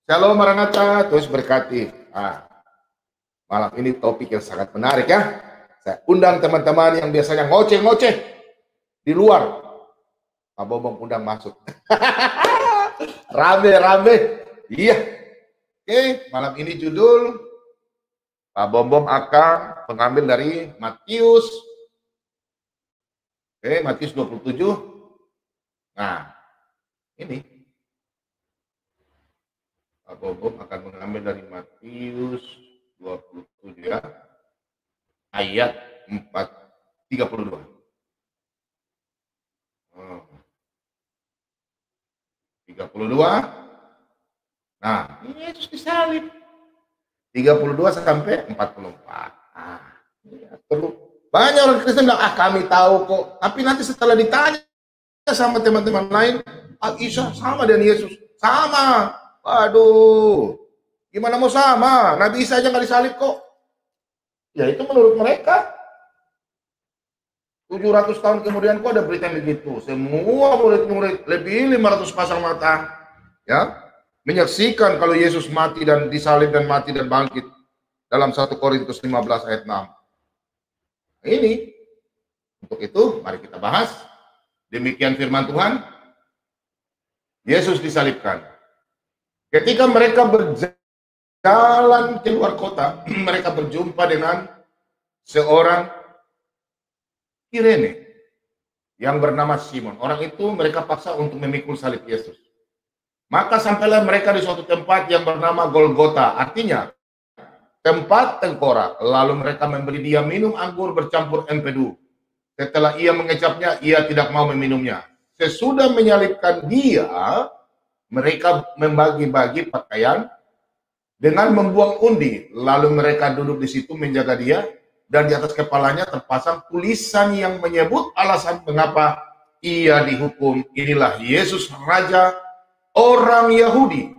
Shalom Maranatha, terus berkati. Malam ini topik yang sangat menarik ya. Saya undang teman-teman yang biasanya ngoceh-ngoceh di luar. Pak Bobong undang masuk. Rame-rame. Iya. Oke, malam ini judul Pak Bobong akan mengambil dari Matius. Oke, Matius 27. Nah, ini. Pak Bobong akan mengambil dari Matius 27 ya. Ayat 32. 32. Nah, ini Yesus disalib. 32 sampai 44. Perlu. Banyak orang Kristen bilang, kami tahu kok. Tapi nanti setelah ditanya sama teman-teman lain, Isa sama dengan Yesus. Sama. Waduh. Gimana mau sama? Nabi Isa aja nggak disalib kok. Ya itu menurut mereka. 700 tahun kemudian kok ada berita begitu. Semua murid-murid lebih 500 pasang mata ya menyaksikan kalau Yesus mati dan disalib dan mati dan bangkit dalam 1 Korintus 15 ayat 6. Ini untuk itu mari kita bahas. Demikian firman Tuhan. Yesus disalibkan. Ketika mereka berjalan keluar kota, mereka berjumpa dengan seorang Kirene yang bernama Simon. Orang itu mereka paksa untuk memikul salib Yesus. Maka sampailah mereka di suatu tempat yang bernama Golgota, artinya tempat tengkorak. Lalu mereka memberi dia minum anggur bercampur empedu. Setelah ia mengecapnya, ia tidak mau meminumnya. Sesudah menyalibkan dia, mereka membagi-bagi pakaian dengan membuang undi. Lalu mereka duduk di situ menjaga dia. Dan di atas kepalanya terpasang tulisan yang menyebut alasan mengapa ia dihukum. Inilah Yesus Raja orang Yahudi.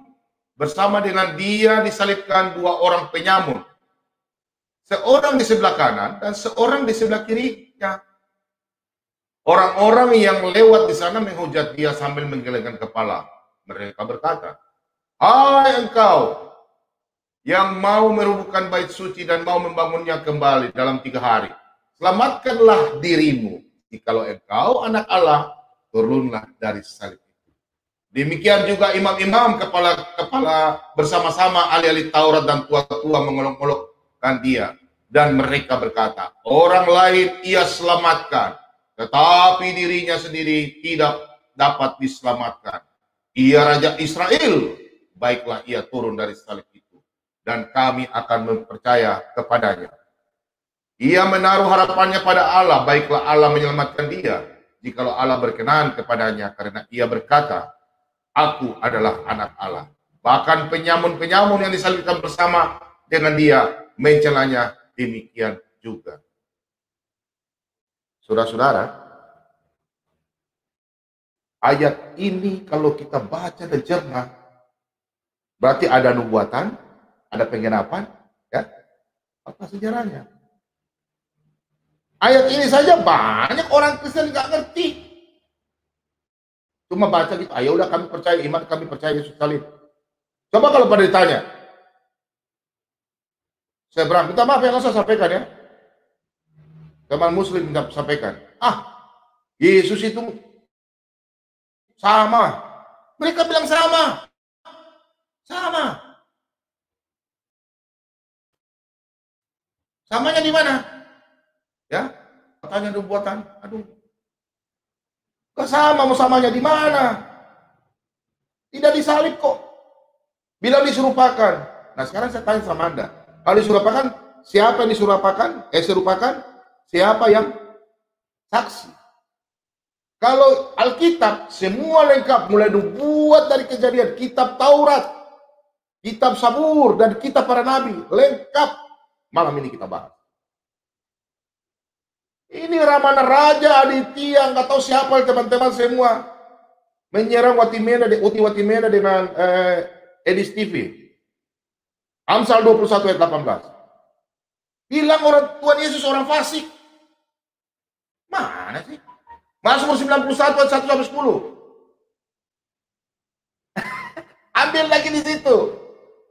Bersama dengan dia disalibkan dua orang penyamun. Seorang di sebelah kanan dan seorang di sebelah kirinya. Orang-orang yang lewat di sana menghujat dia sambil menggelengkan kepala. Mereka berkata, "Hai engkau yang mau merubuhkan bait suci dan mau membangunnya kembali dalam 3 hari. Selamatkanlah dirimu. Jikalau engkau anak Allah, turunlah dari salib itu." Demikian juga imam-imam kepala bersama-sama ahli-ahli Taurat dan tua-tua mengolok-olokkan dia. Dan mereka berkata, "Orang lain ia selamatkan, tetapi dirinya sendiri tidak dapat diselamatkan. Ia Raja Israel, baiklah ia turun dari salib itu. Dan kami akan mempercaya kepadanya. Ia menaruh harapannya pada Allah, baiklah Allah menyelamatkan dia, jikalau Allah berkenan kepadanya, karena ia berkata, "Aku adalah anak Allah." Bahkan penyamun-penyamun yang disalibkan bersama dengan dia mencelanya demikian juga. Saudara-saudara, ayat ini kalau kita baca dan cerna, berarti ada nubuatan, ada penggenapan, ya. Apa sejarahnya? Ayat ini saja banyak orang Kristen nggak ngerti. Cuma baca gitu, ayo udah kami percaya iman, kami percaya Yesus salib. Coba kalau pada ditanya, saya berang, minta maaf yang saya sampaikan ya. Teman muslim minta sampaikan. Yesus itu sama. Mereka bilang sama. Sama. Samanya di mana? Ya, katanya nubuatan. Aduh. Gak sama, mau samanya di mana? Tidak disalib kok. Bila diserupakan. Nah, sekarang saya tanya sama Anda. Kalau diserupakan, siapa yang diserupakan? Serupakan? Siapa yang saksi? Kalau Alkitab, semua lengkap. Mulai dibuat dari Kejadian, kitab Taurat, kitab Sabur, dan kitab para nabi. Lengkap. Malam ini kita bahas. Ini Ramana Raja Aditya, nggak tahu siapa teman-teman semua. Menyerang Watimena dengan Edis TV. Amsal 21 ayat 18. Bilang orang Tuhan Yesus orang fasik. Mana sih? Mazmur 91 ayat 1-10. Ambil lagi di situ.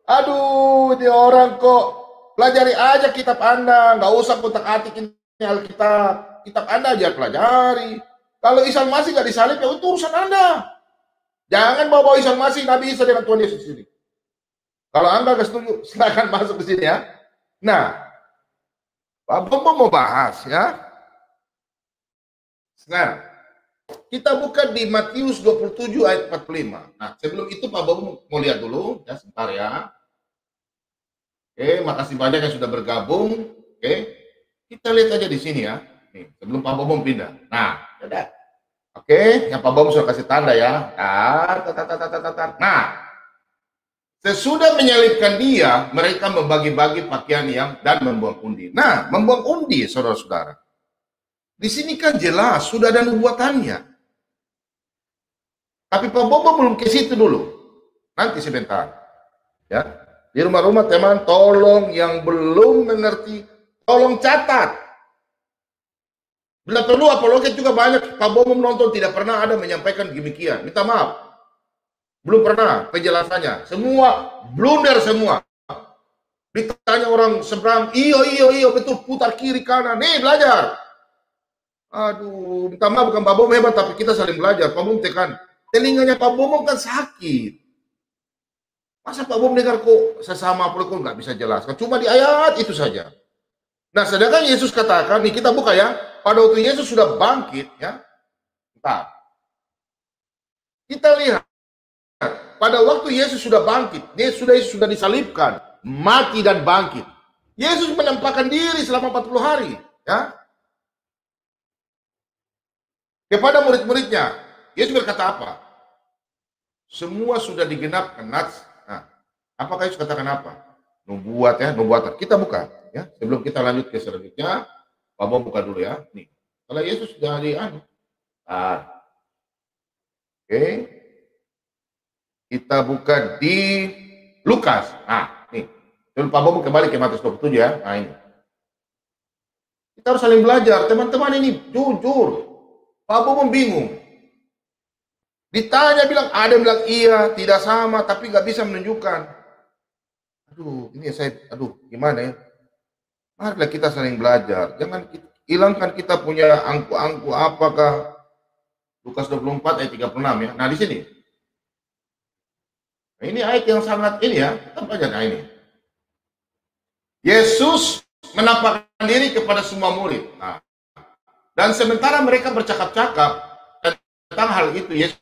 Aduh, ini orang kok pelajari aja kitab Anda, nggak usah kotak-atik ini Alkitab. Kitab Anda aja pelajari. Kalau Isa Masih nggak disalib, ya itu urusan Anda. Jangan bawa Isa Masih, Nabi Isa dengan Tuhan Yesus ini. Kalau Anda nggak setuju, silakan masuk ke sini ya. Nah, Pak Bobo mau bahas ya. Nah, kita buka di Matius 27 ayat 45. Nah, sebelum itu Pak Bobo mau lihat dulu, ya sebentar ya. Oke, makasih banyak yang sudah bergabung. Oke, kita lihat aja di sini ya. Nih, sebelum Pak Bobo pindah. Nah, ada. Oke, yang Pak Bobo sudah kasih tanda ya. Nah, sesudah menyalibkan dia, mereka membagi-bagi pakaian dan membuang undi. Nah, membuang undi, saudara-saudara. Di sini kan jelas sudah ada nubuatannya. Tapi Pak Bobo belum ke situ dulu. Nanti sebentar. Ya. Di rumah-rumah teman, tolong yang belum mengerti, tolong catat. Bila perlu apologet juga banyak, Pak Bobo menonton tidak pernah ada menyampaikan demikian. Minta maaf. Belum pernah penjelasannya. Semua blunder semua. Ditanya orang seberang, iyo betul, putar kiri kanan. Nih belajar. Aduh, minta maaf, bukan Pak Bobo hebat, tapi kita saling belajar. Pak Bobo tekan. Telinganya Pak Bobo kan sakit. Masa Pak Bobo dengar kok sesama apologet nggak bisa jelaskan. Cuma di ayat itu saja. Nah, sedangkan Yesus katakan, nih kita buka ya, pada waktu Yesus sudah bangkit, ya. Bentar. Kita lihat, pada waktu Yesus sudah bangkit, Yesus sudah disalibkan, mati dan bangkit. Yesus menampakkan diri selama 40 hari, ya. Kepada murid-muridnya, Yesus berkata apa? Semua sudah digenapkan. Nah, apakah Yesus katakan apa? Nubuatan. Kita buka, ya. Sebelum kita lanjut ke selanjutnya, Pak Bobo buka dulu ya. Nih, kalau Yesus sudah oke. Kita buka di Lukas. Nah, nih. Sebelum Pak Bobo kembali ke Matius 27 ya. Nah, ini. Kita harus saling belajar. Teman-teman ini jujur. Pak Bobo bingung. Ditanya bilang, ada yang bilang iya, tidak sama, tapi nggak bisa menunjukkan. Aduh, ini gimana ya? Marilah kita saling belajar. Jangan hilangkan kita punya angku-angku apakah. Lukas 24 ayat 36 ya. Nah, di sini. Nah, ini ayat yang sangat ini ya. Kita belajar nah ini. Yesus menampakkan diri kepada semua murid. Nah, dan sementara mereka bercakap-cakap tentang hal itu, Yesus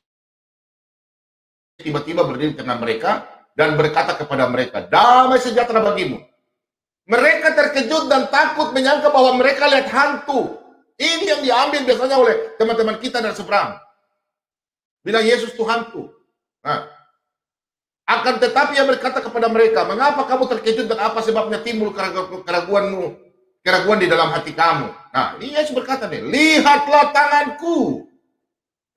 tiba-tiba berdiri di tengah mereka dan berkata kepada mereka, damai sejahtera bagimu. Mereka terkejut dan takut menyangka bahwa mereka lihat hantu. Ini yang diambil biasanya oleh teman-teman kita dari seberang. Bilang Yesus itu hantu. Nah, akan tetapi ia berkata kepada mereka, mengapa kamu terkejut dan apa sebabnya timbul keraguan di dalam hati kamu? Nah, ini Yesus berkata nih, lihatlah tanganku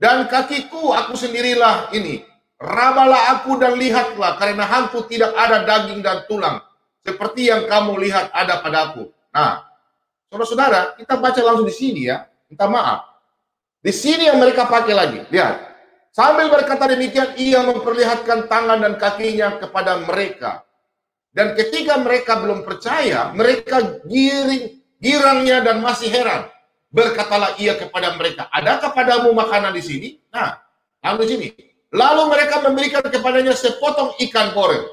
dan kakiku, aku sendirilah ini. Rabalah aku dan lihatlah, karena hantu tidak ada daging dan tulang, seperti yang kamu lihat ada padaku. Nah, saudara-saudara, kita baca langsung di sini ya. Minta maaf. Di sini yang mereka pakai lagi. Lihat. Sambil berkata demikian, ia memperlihatkan tangan dan kakinya kepada mereka. Dan ketika mereka belum percaya, mereka girangnya dan masih heran. Berkatalah ia kepada mereka, adakah padamu makanan di sini? Nah, lalu di sini. Lalu mereka memberikan kepadanya sepotong ikan goreng.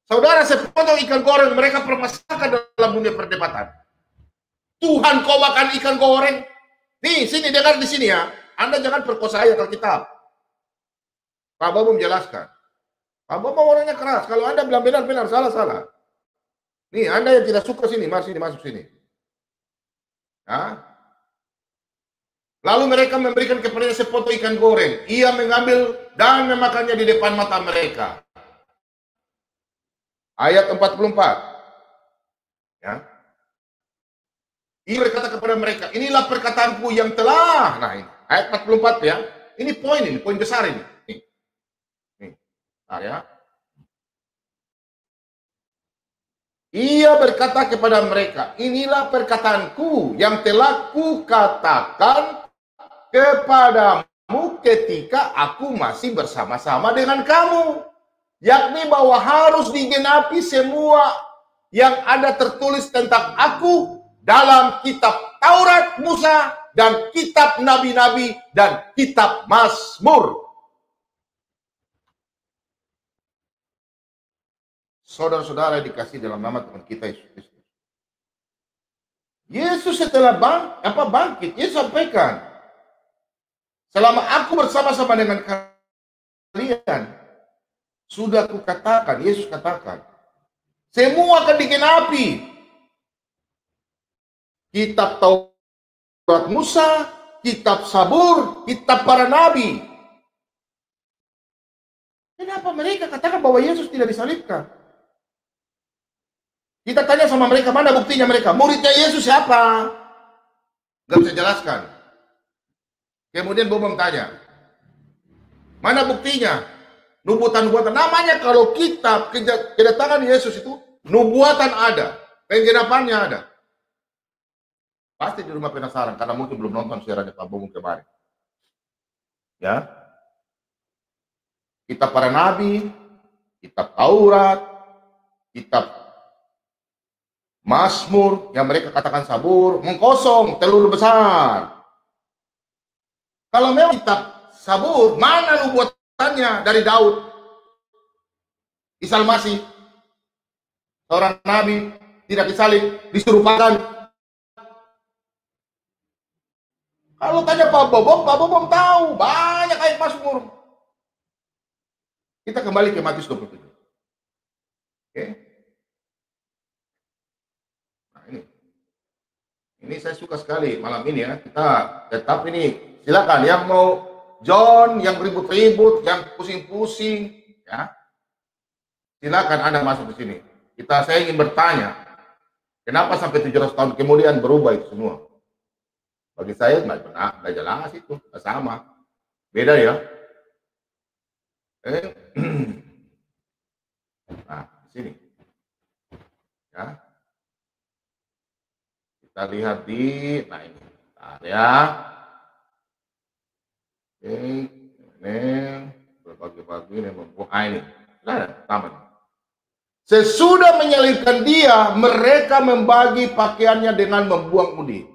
Saudara, sepotong ikan goreng mereka permasalahkan dalam dunia perdebatan. Tuhan, kau makan ikan goreng? Nih, sini dengar di sini ya. Anda jangan perkosa ayat Alkitab. Pak Bobo menjelaskan. Pak Bobo orangnya keras. Kalau Anda bilang benar, salah. Nih, Anda yang tidak suka sini, masuk sini. Ya. Lalu mereka memberikan kepadanya sepotong ikan goreng. Ia mengambil dan memakannya di depan mata mereka. Ayat 44. Ya. Ia berkata kepada mereka, inilah perkataanku yang telah. Nah, ini ayat 44 ya. Ini poin besar ini. Nih. Nah, ya. Ia berkata kepada mereka, inilah perkataanku yang telah kukatakan kepadamu ketika aku masih bersama-sama dengan kamu. yakni bahwa harus digenapi semua yang ada tertulis tentang aku dalam kitab Taurat Musa dan kitab nabi-nabi dan kitab Mazmur. Saudara-saudara dikasih dalam nama Tuhan kita Yesus Kristus. Yesus setelah bangkit, Yesus sampaikan, selama aku bersama-sama dengan kalian, sudah kukatakan, Yesus katakan, semua akan digenapi. Kitab Taurat Musa, kitab Zabur, kitab para nabi. Kenapa mereka katakan bahwa Yesus tidak disalibkan? Kita tanya sama mereka, mana buktinya mereka? Muridnya Yesus siapa? Gak bisa jelaskan. Kemudian Bobom tanya, mana buktinya? Nubuatan-nubuatan. Namanya kalau kitab kedatangan Yesus itu, nubuatan ada, penggenapannya ada. Pasti di rumah penasaran, karena mungkin belum nonton siarannya Pak Bobom kemarin. Ya, kitab para nabi, kitab Taurat, kitab Mazmur, yang mereka katakan Zabur, mengkosong telur besar. Kalau memang kitab Zabur, mana nubuatannya dari Daud? Isa Al-Masih, seorang nabi, tidak disalib, diserupakan. Kalau tanya Pak Bobom tahu, banyak ayat Mazmur. Kita kembali ke Matius 27. Oke. Ini saya suka sekali malam ini ya. Kita tetap ini, silakan yang mau John, yang ribut-ribut, yang pusing-pusing, ya. Silakan Anda masuk ke sini. Saya ingin bertanya, kenapa sampai 700 tahun kemudian berubah itu semua? Bagi saya nggak jelas itu, nggak sama, beda ya. Nah, di sini, ya. Kita lihat di, nah ini, nah, ya. Oke, ini berbagi-bagi ini membuat ini. Nah, taman. Sesudah menyalibkan dia, mereka membagi pakaiannya dengan membuang undi.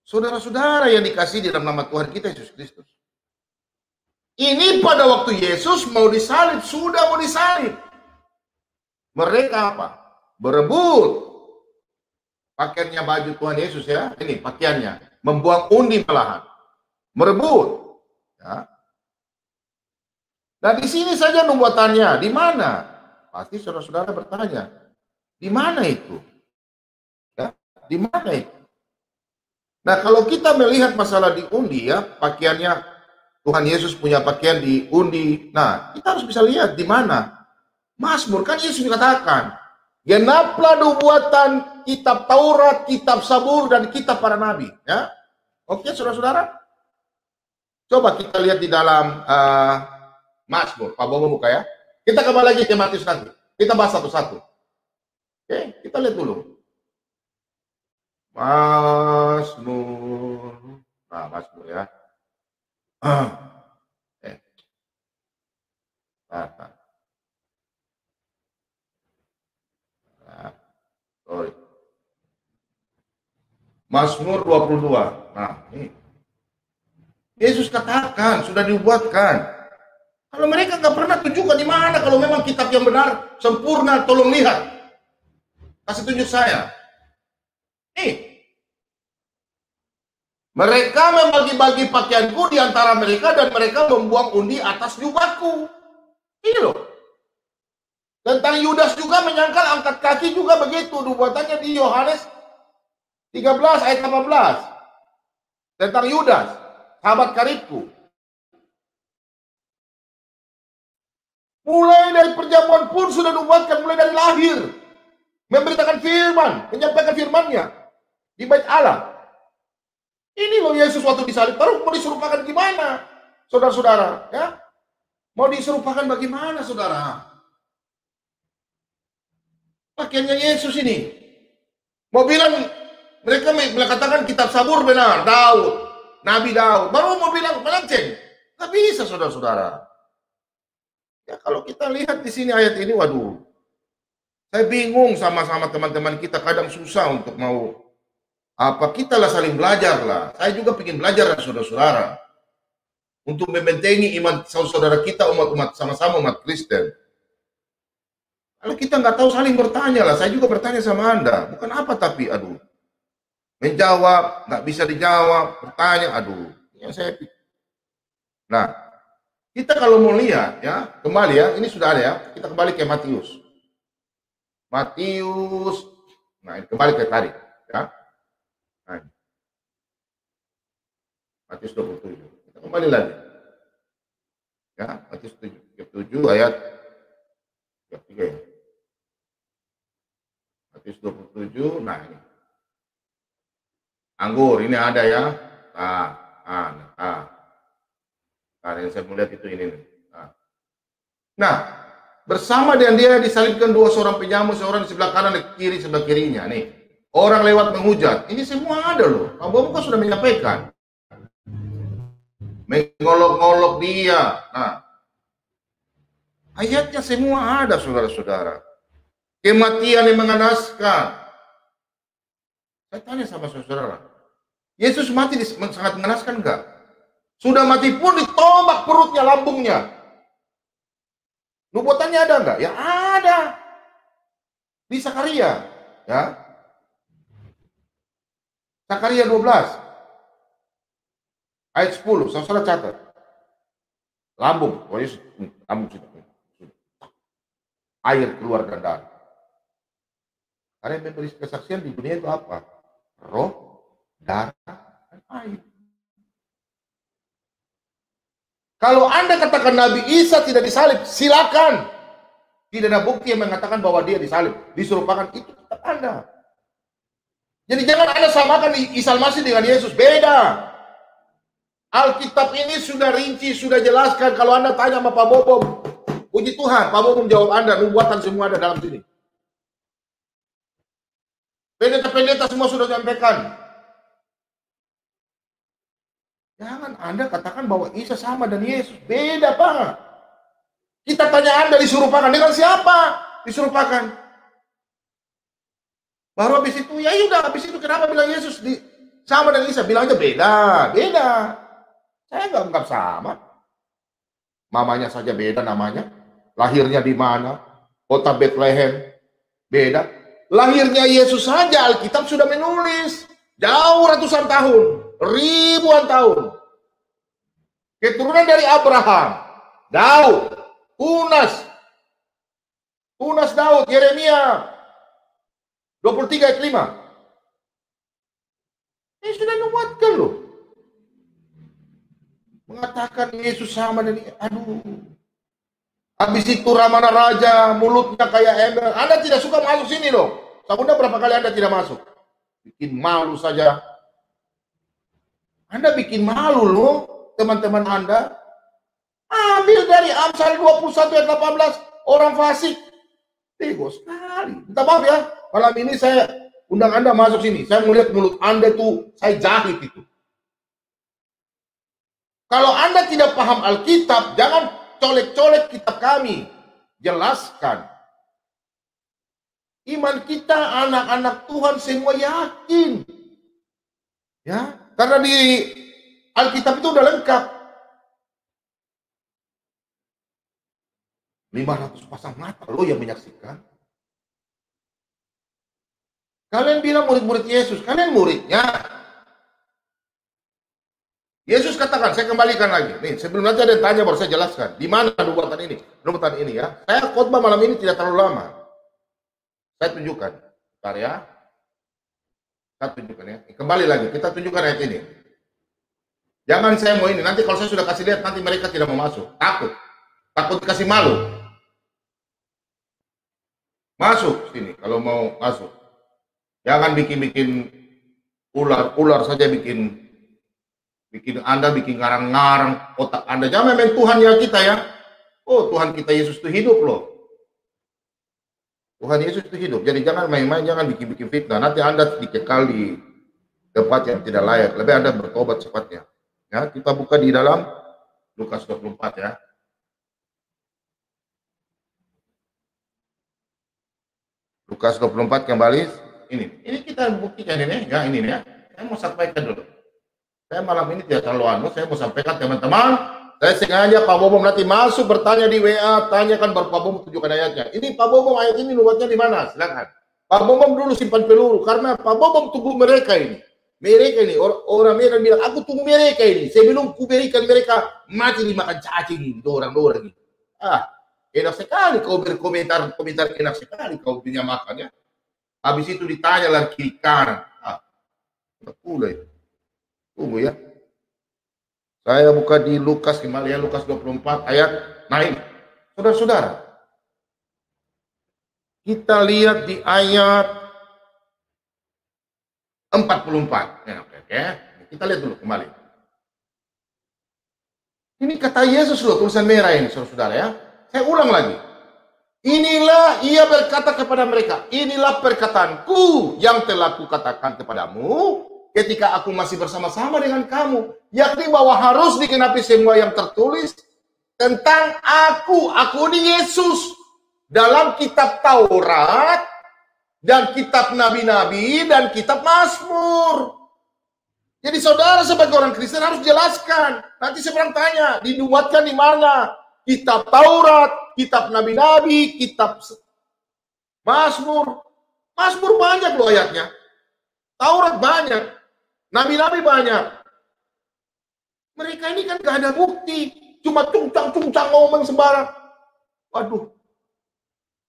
Saudara-saudara yang dikasih di dalam nama Tuhan kita Yesus Kristus. Ini pada waktu Yesus mau disalib, sudah mau disalib. Mereka apa? Berebut pakaiannya, baju Tuhan Yesus ya, ini pakaiannya, membuang undi malahan, merebut. Ya. Nah di sini saja nubuatannya, di mana? Pasti saudara-saudara bertanya, di mana itu? Ya, di mana itu? Nah kalau kita melihat masalah di undi ya, pakaiannya Tuhan Yesus punya pakaian di undi. Nah kita harus bisa lihat di mana. Mazmur kan Yesus dikatakan, genaplah nubuatan kitab Taurat, kitab Zabur, dan kitab para nabi. Ya, oke, saudara-saudara. Coba kita lihat di dalam Mazmur. Pak Bobo buka ya. Kita kembali lagi ke Matius nanti. Kita bahas satu-satu. Oke, kita lihat dulu. Mazmur. Nah, Mazmur ya. Sorry. Mazmur 22. Nah, ini. Yesus katakan, sudah dibuatkan. Kalau mereka nggak pernah tunjukkan di mana, kalau memang kitab yang benar, sempurna, tolong lihat. Kasih tunjuk saya. Nih. Mereka membagi-bagi pakaianku di antara mereka dan mereka membuang undi atas jubahku. Ini loh. Tentang Yudas juga menyangkal angkat kaki juga begitu. Nubuatannya di Yohanes 13 ayat 18. Tentang Yudas, sahabat karibku. Mulai dari perjamuan pun sudah dibuatkan, mulai dari lahir. Memberitakan firman, menyampaikan firmannya di bait Allah. Ini loh Yesus waktu disalib. Terus mau diserupakan gimana? Saudara-saudara, ya? Mau diserupakan bagaimana, saudara? Pakaiannya Yesus ini. Mau bilang, mereka katakan kitab Zabur benar, Daud, Nabi Daud. Baru mau bilang melenceng. Nggak bisa, saudara-saudara. Ya kalau kita lihat di sini ayat ini, waduh, saya bingung sama-sama teman-teman kita, kadang susah untuk mau apa, kita lah saling belajar lah. Saya juga ingin belajar saudara-saudara untuk membentengi iman saudara kita, umat-umat sama-sama umat Kristen. Kalau kita nggak tahu saling bertanya lah. Saya juga bertanya sama Anda, bukan apa tapi aduh, menjawab nggak bisa dijawab, bertanya aduh. Ya saya. Nah, kita kalau mau lihat ya, kembali ya, ini sudah ada ya. Kita kembali ke Matius. Nah kembali ke tadi ya. Nah, Matius 27. Kita kembali lagi. Ya, Matius 7 ayat 3 ya. Matius 27, nah ini. Anggur, ini ada ya. Nah, yang saya melihat itu ini. Nah, bersama dengan dia disalibkan dua seorang penyamun, seorang di sebelah kanan dan kiri sebelah kirinya. Nih, orang lewat menghujat. Ini semua ada loh. Abu Muka sudah menyampaikan. Mengolok-ngolok dia. Nah, ayatnya semua ada, saudara-saudara. Kematian yang mengenaskan. Saya tanya sama saudara, Yesus mati sangat mengenaskan enggak? Sudah mati pun ditombak perutnya, lambungnya. Nubuatannya ada enggak? Ya ada. Di Zakaria, ya. Zakaria 12 ayat 10, saudara catat. Lambung, Yesus, lambung sudah. Air keluar dan darah. Karena yang memberi kesaksian di dunia itu apa? Roh, darah, dan air. Kalau Anda katakan Nabi Isa tidak disalib, silakan. Tidak ada bukti yang mengatakan bahwa dia disalib, diserupakan, itu tetap Anda. Jadi jangan Anda samakan Isa Al-Masih dengan Yesus, beda. Alkitab ini sudah rinci, sudah jelaskan. Kalau Anda tanya sama Pak Bobom, puji Tuhan, Pak Bobom jawab Anda, nubuatan semua ada dalam sini. Pendeta-pendeta semua sudah sampaikan. Jangan Anda katakan bahwa Isa sama dan Yesus. Beda, Pak. Kita tanya Anda diserupakan dengan siapa? Diserupakan. Baru habis itu, ya udah, habis itu kenapa bilang Yesus sama dengan Isa? Bilang aja beda. Beda. Saya nggak anggap sama. Mamanya saja beda namanya. Lahirnya di mana? Kota Bethlehem. Beda. Lahirnya Yesus saja Alkitab sudah menulis. Jauh ratusan tahun. Ribuan tahun. Keturunan dari Abraham. Daud. Tunas Daud. Yeremia 23 ayat 5. Ini sudah nubuatkan loh. Mengatakan Yesus sama dan aduh. Habis itu Ramana Raja, mulutnya kayak ember. Anda tidak suka masuk sini loh. Sabunda berapa kali Anda tidak masuk? Bikin malu saja. Anda bikin malu loh, teman-teman Anda. Ambil dari Amsal 21 ayat 18, orang fasik. Bego sekali. Minta maaf ya, malam ini saya undang Anda masuk sini. Saya melihat mulut Anda tuh, saya jahit itu. Kalau Anda tidak paham Alkitab, jangan colek-colek kitab kami. Jelaskan. Iman kita, anak-anak Tuhan semua yakin. Ya, karena di Alkitab itu udah lengkap. 500 pasang mata lo yang menyaksikan. Kalian bilang murid-murid Yesus, kalian muridnya. Yesus katakan, saya kembalikan lagi. Nih, sebelum nanti ada yang tanya baru saya jelaskan. Di mana nubuatan ini? Nubuatan ini ya. Saya khotbah malam ini tidak terlalu lama. Saya tunjukkan. Bentar ya. Saya tunjukkan ya. Kembali lagi, kita tunjukkan ayat ini. Jangan saya mau ini. Nanti kalau saya sudah kasih lihat, nanti mereka tidak mau masuk. Takut dikasih malu. Masuk sini kalau mau masuk. Jangan bikin ular saja bikin Anda bikin ngarang-ngarang otak Anda. Jangan main Tuhan ya kita ya. Oh, Tuhan kita Yesus itu hidup loh. Tuhan Yesus itu hidup. Jadi jangan main-main, jangan bikin fitnah. Nanti Anda dikekal di tempat yang tidak layak. Lebih Anda bertobat cepatnya. Ya, kita buka di dalam Lukas 24 ya. Lukas 24 kembali. Ini kita buktikan ini ya, ini ya. Saya mau sampaikan dulu. Saya malam ini tidak terlalu saya mau sampaikan teman-teman. Saya sengaja Pak Bobom nanti masuk bertanya di WA, tanyakan baru Pak Bobom tunjukkan ayatnya. Ini Pak Bobom ayat ini nubuatnya di mana? Silakan. Pak Bobom dulu simpan peluru karena Pak Bobom tunggu mereka ini. Mereka ini orang Medan bilang aku tunggu mereka ini. Sebelum kuberikan mereka mati dimakan cacing ini, orang-orang ini. Enak sekali kau berkomentar enak sekali kau punya makan ya. Habis itu ditanya lagi kiri kanan. Mulai. Tunggu ya. Saya buka di Lukas kembali ya, Lukas 24 ayat. Nah ini, saudara-saudara. Kita lihat di ayat 44. Ya, oke. Kita lihat dulu kembali. Ini kata Yesus loh, tulisan merah ini, saudara-saudara ya. Saya ulang lagi. Inilah ia berkata kepada mereka, inilah perkataanku yang telah kukatakan kepadamu ketika aku masih bersama-sama dengan kamu, yakni bahwa harus digenapi semua yang tertulis tentang aku ini Yesus dalam kitab Taurat dan kitab Nabi-Nabi dan kitab Mazmur. Jadi saudara sebagai orang Kristen harus jelaskan. Nanti seberang tanya, dinubuatkan di mana? Kitab Taurat, kitab Nabi-Nabi, kitab Mazmur. Mazmur banyak loh ayatnya. Taurat banyak. Nabi-Nabi banyak. Mereka ini kan gak ada bukti. Cuma cungcang-cungcang ngomong sembarang. Waduh.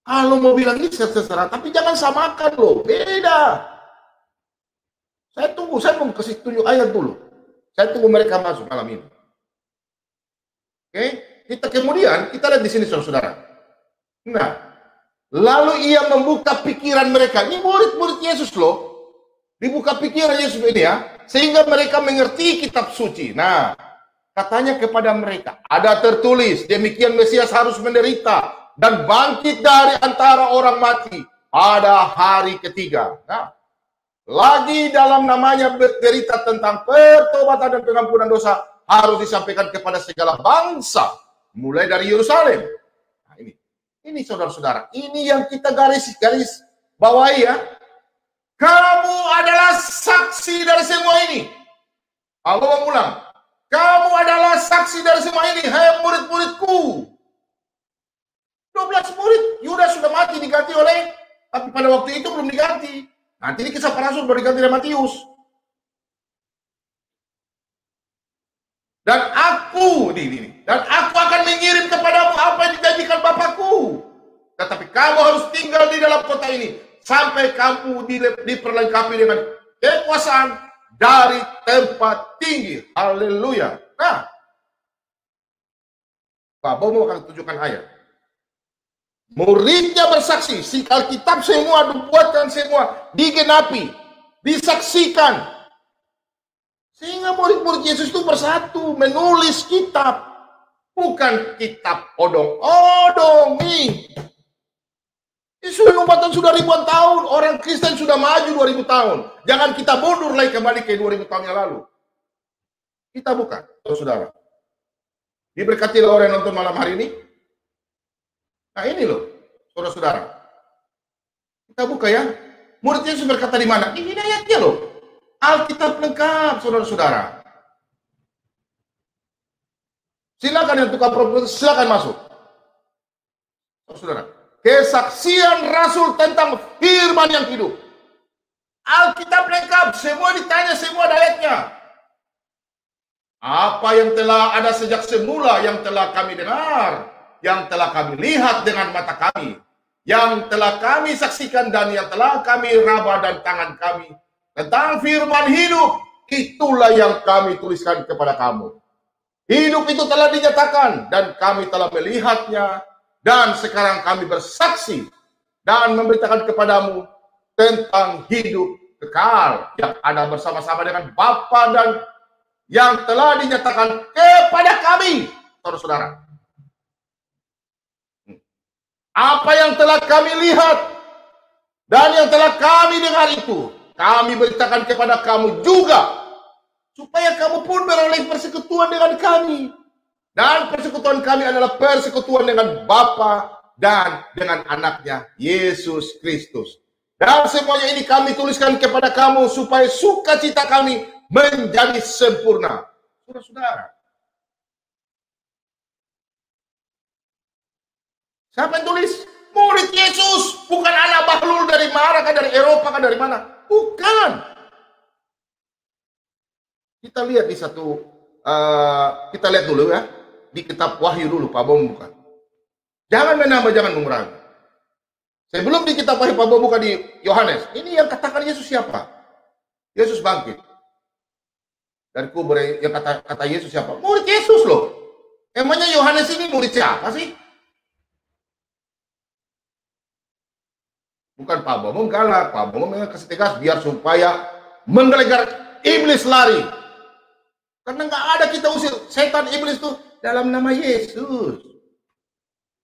Kalau mau bilang ini terserah. Tapi jangan samakan loh. Beda. Saya mau kasih tunjuk ayat dulu. Saya tunggu mereka masuk malam ini. Oke. Kemudian kita lihat di sini saudara. Nah, lalu ia membuka pikiran mereka. Ini murid-murid Yesus loh. Dibuka pikiran Yesus ini ya, sehingga mereka mengerti kitab suci. Nah, katanya kepada mereka, ada tertulis, demikian Mesias harus menderita dan bangkit dari antara orang mati pada hari ketiga. Nah, lagi dalam namanya bercerita tentang pertobatan dan pengampunan dosa harus disampaikan kepada segala bangsa. Mulai dari Yerusalem. Nah, ini saudara-saudara, ini yang kita garis bawahi ya. Kamu adalah saksi dari semua ini. Allah mengulang. Kamu adalah saksi dari semua ini, hai murid-muridku. 12 murid, Yudas sudah mati diganti oleh, tapi pada waktu itu belum diganti. Nanti ini kisah para rasul baru diganti oleh Matius. Dan aku akan mengirim kepadamu apa yang dijanjikan Bapakku. Tetapi kamu harus tinggal di dalam kota ini sampai kamu diperlengkapi dengan kekuasaan dari tempat tinggi. Haleluya. Nah, Pak Bomo akan tunjukkan ayat. Muridnya bersaksi, si Alkitab semua dibuatkan semua, digenapi, disaksikan. Sehingga murid-murid Yesus itu bersatu menulis kitab. Bukan kitab odong-odong nih. Sudah nubuatan sudah ribuan tahun. Orang Kristen sudah maju 2000 tahun. Jangan kita mundur lagi kembali ke 2000 tahun yang lalu. Kita buka, saudara. Diberkati orang yang nonton malam hari ini. Nah ini loh, saudara-saudara. Kita buka ya. Murid Yesus berkata di mana? Ini ayatnya loh. Alkitab lengkap, saudara-saudara. Silakan yang tukang proposal, silakan masuk. Saudara, kesaksian Rasul tentang firman yang hidup. Alkitab lengkap, semua ditanya, semua ada ayatnya. Apa yang telah ada sejak semula, yang telah kami dengar, yang telah kami lihat dengan mata kami, yang telah kami saksikan dan yang telah kami raba dan tangan kami, tentang firman hidup, itulah yang kami tuliskan kepada kamu. Hidup itu telah dinyatakan dan kami telah melihatnya dan sekarang kami bersaksi dan memberitakan kepadamu tentang hidup kekal yang ada bersama-sama dengan Bapa dan yang telah dinyatakan kepada kami, saudara-saudara. Apa yang telah kami lihat dan yang telah kami dengar itu kami beritakan kepada kamu juga, supaya kamu pun beroleh persekutuan dengan kami. Dan persekutuan kami adalah persekutuan dengan Bapa dan dengan anaknya Yesus Kristus. Dan semuanya ini kami tuliskan kepada kamu supaya sukacita kami menjadi sempurna. Saudara-saudara, siapa yang tulis? Murid Yesus, bukan anak bahlul dari mana, kan dari Eropa, kan dari mana? Bukan. Kita lihat di kita lihat dulu ya, di kitab Wahyu dulu, Pak Bom bukan. Jangan menambah, jangan mengurangi. Sebelum di kitab Wahyu Pak Bom buka di Yohanes, ini yang katakan Yesus siapa? Yesus bangkit dari kubur. Yang kata Yesus siapa? Murid Yesus loh. Emangnya Yohanes ini murid siapa sih? Bukan Pak Bom galak, Pak Bom kasih tegas biar supaya menggelegar iblis lari. Karena nggak ada kita usir setan iblis tuh dalam nama Yesus.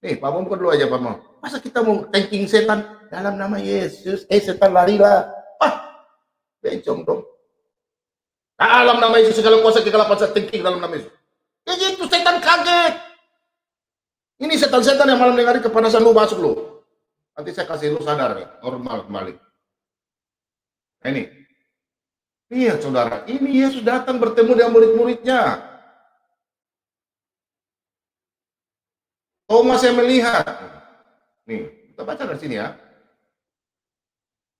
Nih, Pak Bom dulu aja Pak Bom. Masa kita mau tanking setan dalam nama Yesus? Setan larilah. Bencong dong. Dalam nama Yesus segala kuasa kegelapan saya tanking dalam nama Yesus. Kayak gitu setan kaget. Ini setan-setan yang malam hari kepanasan lu masuk lu. Nanti saya kasih lu sadar ya, normal kembali. Nah, ini. Iya saudara, ini Yesus datang bertemu dengan murid-muridnya. Thomas yang melihat. Nih, kita baca dari sini ya.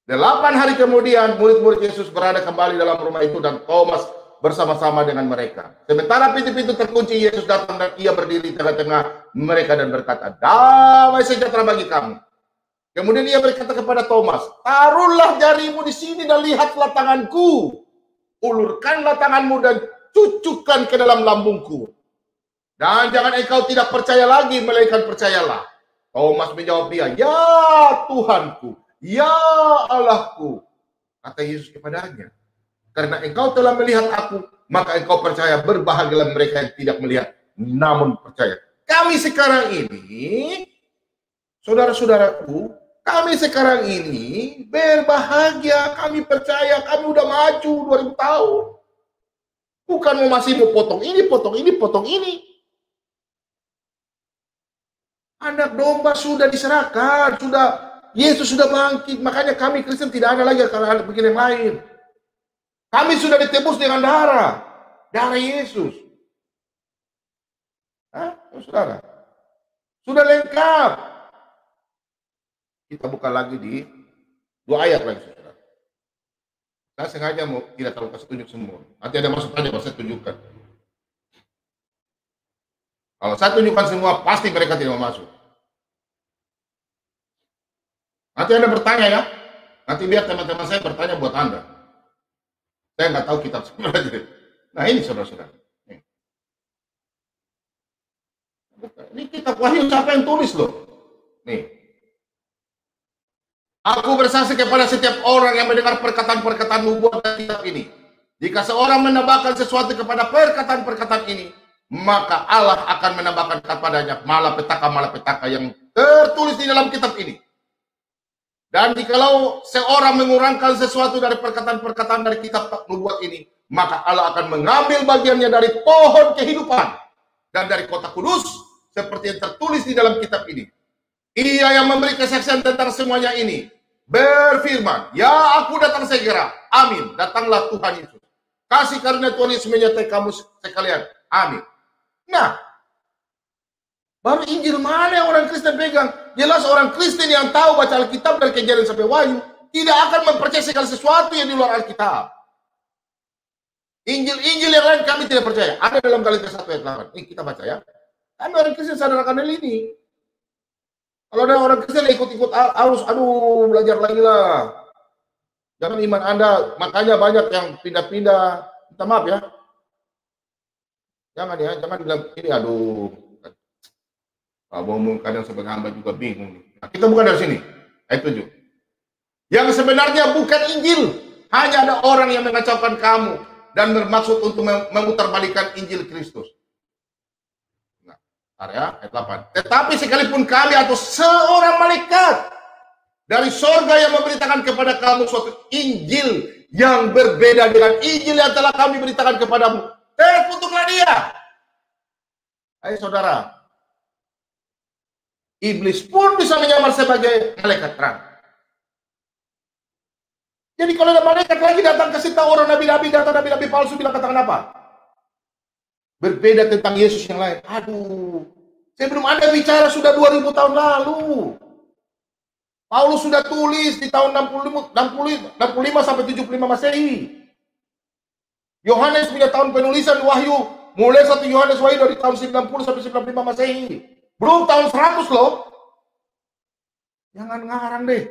8 hari kemudian murid-murid Yesus berada kembali dalam rumah itu dan Thomas bersama-sama dengan mereka. Sementara pintu-pintu terkunci, Yesus datang dan ia berdiri di tengah-tengah mereka dan berkata, "Damai sejahtera bagi kamu." Kemudian ia berkata kepada Thomas, "Taruhlah jarimu di sini dan lihatlah tanganku. Ulurkanlah tanganmu dan cucukkan ke dalam lambungku. Dan jangan engkau tidak percaya lagi, melainkan percayalah." Thomas menjawab dia, "Ya Tuhanku, ya Allahku." Kata Yesus kepadanya, "Karena engkau telah melihat aku, maka engkau percaya. Berbahagialah mereka yang tidak melihat, namun percaya." Kami sekarang ini, saudara-saudaraku, kami sekarang ini berbahagia, kami percaya, kami udah maju 2000 tahun. Bukan masih mau potong ini, potong ini, potong ini. Anak domba sudah diserahkan, Yesus sudah bangkit. Makanya kami Kristen tidak ada lagi kalau ada begini yang lain. Kami sudah ditebus dengan darah Yesus. Saudara, sudah lengkap. Kita buka lagi di 2 ayat lagi, saudara. Saya sengaja mau tidak terlalu kasih tunjuk semua. Nanti ada masuk aja, baru saya tunjukkan. Kalau saya tunjukkan semua, pasti mereka tidak mau masuk. Nanti Anda bertanya ya. Nanti biar teman-teman saya bertanya buat Anda. Saya nggak tahu kitab sebenarnya. Nah ini saudara-saudara. Ini kitab Wahyu siapa yang tulis loh? Nih. "Aku bersaksi kepada setiap orang yang mendengar perkataan-perkataan nubuat dari kitab ini. Jika seorang menambahkan sesuatu kepada perkataan-perkataan ini, maka Allah akan menambahkan kepadanya malapetaka-malapetaka yang tertulis di dalam kitab ini. Dan jikalau seorang mengurangkan sesuatu dari perkataan-perkataan dari kitab nubuat ini, maka Allah akan mengambil bagiannya dari pohon kehidupan dan dari kota kudus, seperti yang tertulis di dalam kitab ini. Ia yang memberi kesaksian tentang semuanya ini berfirman, 'Ya, aku datang segera. Amin. Datanglah Tuhan Yesus. Kasih karunia Tuhan Yesus menyertai kamu sekalian. Amin.'" Nah, baru Injil mana yang orang Kristen pegang? Jelas orang Kristen yang tahu baca Alkitab dari Kejadian sampai Wahyu tidak akan mempercayai segala sesuatu yang di luar Alkitab. Injil-Injil yang lain kami tidak percaya. Ada dalam Galatia 1 ayat 8. Ini kita baca ya. Kami orang Kristen sadar akan hal ini. Kalau ada orang Kristen ikut-ikut arus, aduh belajar lagi lah. Jangan iman Anda, makanya banyak yang pindah-pindah. Minta maaf ya. Jangan ya, jangan bilang ini, aduh. Pak Bomong kadang sebagai hamba juga bingung. Nah, kita bukan dari sini. Ayat 7. Yang sebenarnya bukan Injil. Hanya ada orang yang mengacaukan kamu dan bermaksud untuk memutarbalikkan Injil Kristus. Area ayat 8. Tetapi sekalipun kami atau seorang malaikat dari sorga yang memberitakan kepada kamu suatu Injil yang berbeda dengan Injil yang telah kami beritakan kepadamu, terkutuklah dia. Hai saudara, Iblis pun bisa menyamar sebagai malaikat terang. Jadi kalau ada malaikat lagi datang kasih tahu orang nabi-nabi, datang nabi-nabi palsu bilang katakan apa? Berbeda tentang Yesus yang lain. Aduh, sebelum Anda bicara sudah 2000 tahun lalu. Paulus sudah tulis di tahun 65 sampai 75 Masehi. Yohanes punya tahun penulisan Wahyu, mulai 1 Yohanes Wahyu dari tahun 90 sampai 95 Masehi. Belum tahun 100 loh. Jangan ngarang deh.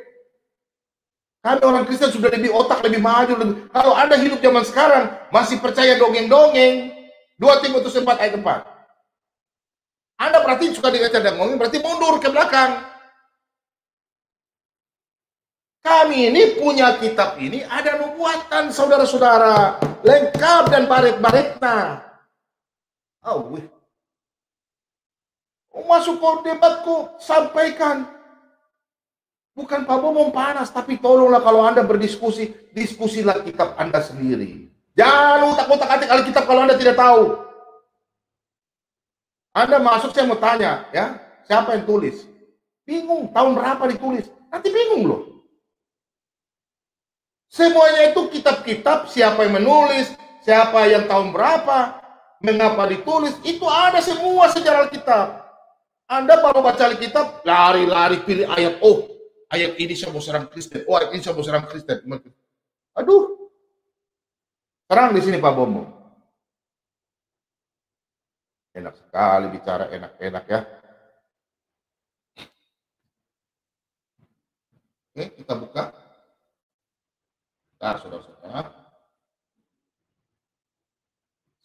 Kami orang Kristen sudah lebih otak, lebih maju. Kalau Anda hidup zaman sekarang, masih percaya dongeng-dongeng. 2 Timotius 4 ayat 4. Anda berarti suka dengan dongeng, berarti mundur ke belakang. Kami ini punya kitab ini, ada nubuatan saudara-saudara. Lengkap dan baret-baretna. Oh, masuk ke debatku, sampaikan. Bukan Pak Bomong panas, tapi tolonglah kalau Anda berdiskusi, diskusilah kitab Anda sendiri. Jangan utak-utak-atik Alkitab kalau Anda tidak tahu. Anda masuk, saya mau tanya, ya, siapa yang tulis? Bingung, tahun berapa ditulis? Nanti bingung loh. Semuanya itu kitab-kitab, siapa yang menulis, siapa yang tahun berapa, mengapa ditulis, itu ada semua sejarah Alkitab. Anda baru baca Alkitab, lari-lari pilih ayat, oh, ayat ini saya mau serang Kristen. Oh, ayat ini saya mau serang Kristen. Aduh. Serang di sini Pak Bomo. Enak sekali bicara, enak-enak ya. Oke, kita buka. Nah, saudara-saudara.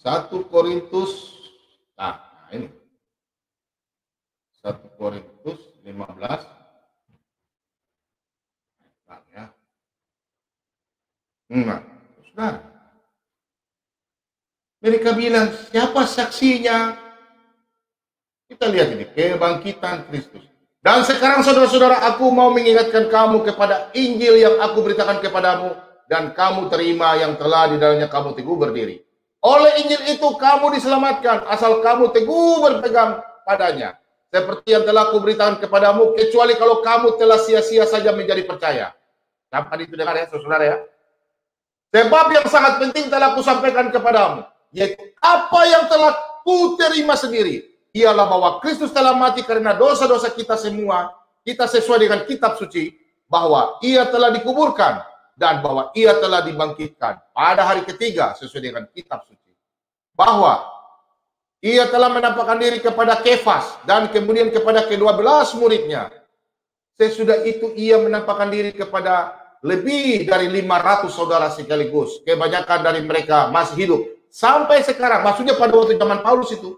1 Korintus. Nah, ini. 1 Korintus 15. Nah, saudara. Mereka bilang, siapa saksinya? Kita lihat ini, kebangkitan Kristus. Dan sekarang saudara-saudara, aku mau mengingatkan kamu kepada Injil yang aku beritakan kepadamu, dan kamu terima yang telah di dalamnya kamu teguh berdiri. Oleh Injil itu kamu diselamatkan, asal kamu teguh berpegang padanya. Seperti yang telah aku beritakan kepadamu, kecuali kalau kamu telah sia-sia saja menjadi percaya. Sampai itu dengar ya, saudara ya. Sebab yang sangat penting telah kusampaikan kepadamu, yaitu apa yang telah kuterima sendiri, ialah bahwa Kristus telah mati karena dosa-dosa kita semua, kita sesuai dengan kitab suci, bahwa ia telah dikuburkan, dan bahwa ia telah dibangkitkan pada hari ketiga sesuai dengan kitab suci. Bahwa ia telah menampakkan diri kepada Kefas, dan kemudian kepada ke-12 muridnya. Sesudah itu ia menampakkan diri kepada lebih dari 500 saudara sekaligus. Kebanyakan dari mereka masih hidup sampai sekarang. Maksudnya pada waktu zaman Paulus itu.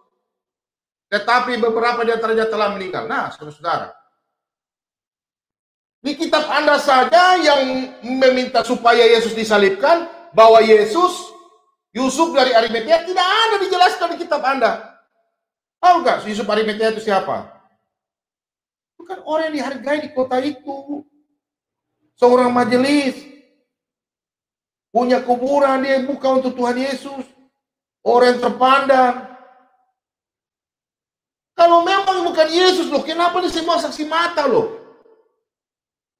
Tetapi beberapa di antaranya telah meninggal. Nah, saudara-saudara. Di kitab Anda saja yang meminta supaya Yesus disalibkan, bahwa Yesus, Yusuf dari Arimatea, tidak ada dijelaskan di kitab Anda. Tahu nggak Yusuf Arimatea itu siapa? Bukan orang yang dihargai di kota itu. Seorang majelis, punya kuburan dia buka untuk Tuhan Yesus, orang yang terpandang. Kalau memang bukan Yesus loh, kenapa ini semua saksi mata loh?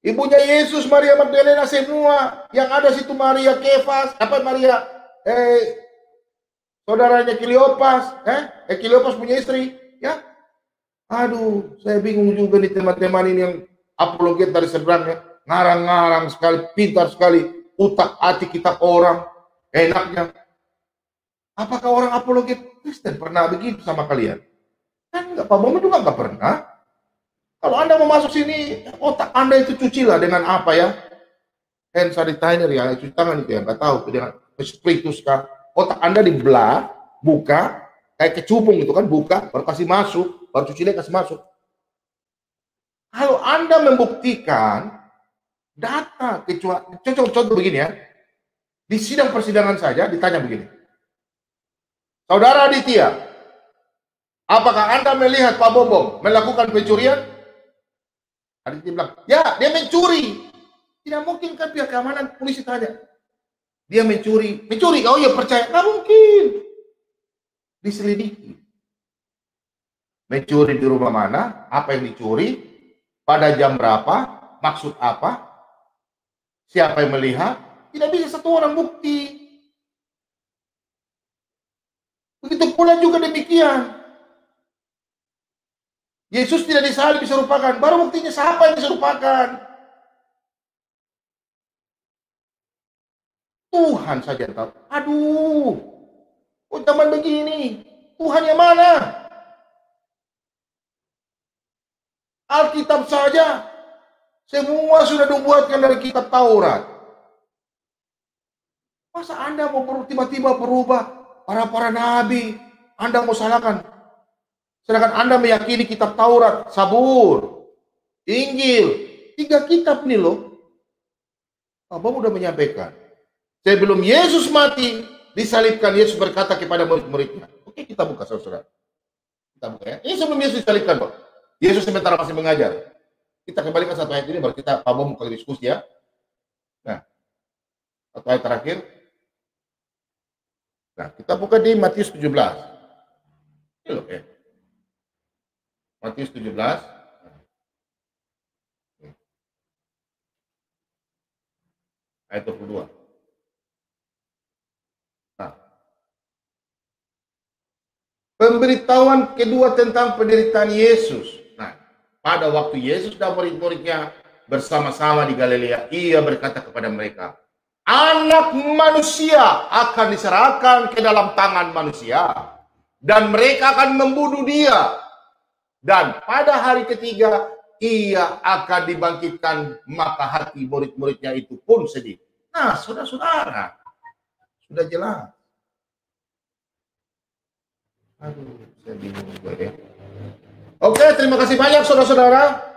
Ibunya Yesus, Maria Magdalena semua, yang ada situ Maria Kefas, apa Maria, saudaranya Kleopas, Kleopas punya istri, ya. Aduh, saya bingung juga nih teman-teman ini yang apologet dari seberangnya. Ngarang-ngarang sekali, pintar sekali, utak-atik kitab orang, enaknya. Apakah orang apologet Kristen pernah begitu sama kalian? Kan enggak, Pak Bomo juga enggak pernah. Kalau Anda mau masuk sini, otak Anda itu cucilah dengan apa ya? Hand sanitizer ya, cuci tangan itu ya, enggak tahu. Dengan spiritus kah? Otak Anda dibelah, buka, kayak kecubung itu kan, buka, baru kasih masuk, baru cuci lagi kasih masuk. Kalau Anda membuktikan data, kecuali contoh begini ya, di sidang persidangan saja ditanya begini, Saudara Aditya, apakah Anda melihat Pak Bombong melakukan pencurian? Aditya bilang, ya dia mencuri. Tidak mungkin kan pihak keamanan polisi tanya, dia mencuri, oh ya percaya, nggak mungkin, diselidiki. Mencuri di rumah mana? Apa yang dicuri? Pada jam berapa? Maksud apa? Siapa yang melihat? Tidak bisa satu orang bukti. Begitu pula juga demikian. Yesus tidak disalib diserupakan. Baru buktinya siapa yang diserupakan? Tuhan saja tahu. Aduh, kok zaman begini? Tuhan yang mana? Alkitab saja. Semua sudah dibuatkan dari kitab Taurat. Masa Anda mau tiba-tiba berubah? Para nabi, Anda mau salahkan. Sedangkan Anda meyakini kitab Taurat, Zabur, Injil. 3 kitab nih loh. Abang udah menyampaikan. Sebelum Yesus mati, disalibkan, Yesus berkata kepada murid-muridnya. Oke, kita buka saudara. Kita buka ya. Ini sebelum Yesus disalibkan, Pak. Yesus sementara masih mengajar. Kita kembalikan satu ayat ini, baru kita buka diskusi ya. Nah, satu ayat terakhir. Nah, kita buka di Matius 17. Ini loh ya. Matius 17. Ayat 22. Nah, pemberitahuan kedua tentang penderitaan Yesus. Nah, pada waktu Yesus dan murid-muridnya bersama-sama di Galilea, ia berkata kepada mereka, Anak manusia akan diserahkan ke dalam tangan manusia, dan mereka akan membunuh dia. Dan pada hari ketiga, ia akan dibangkitkan. Maka hati murid-muridnya itu pun sedih. Nah, saudara-saudara, sudah jelas. Aduh, saya bingung juga ya. Oke, terima kasih banyak saudara-saudara.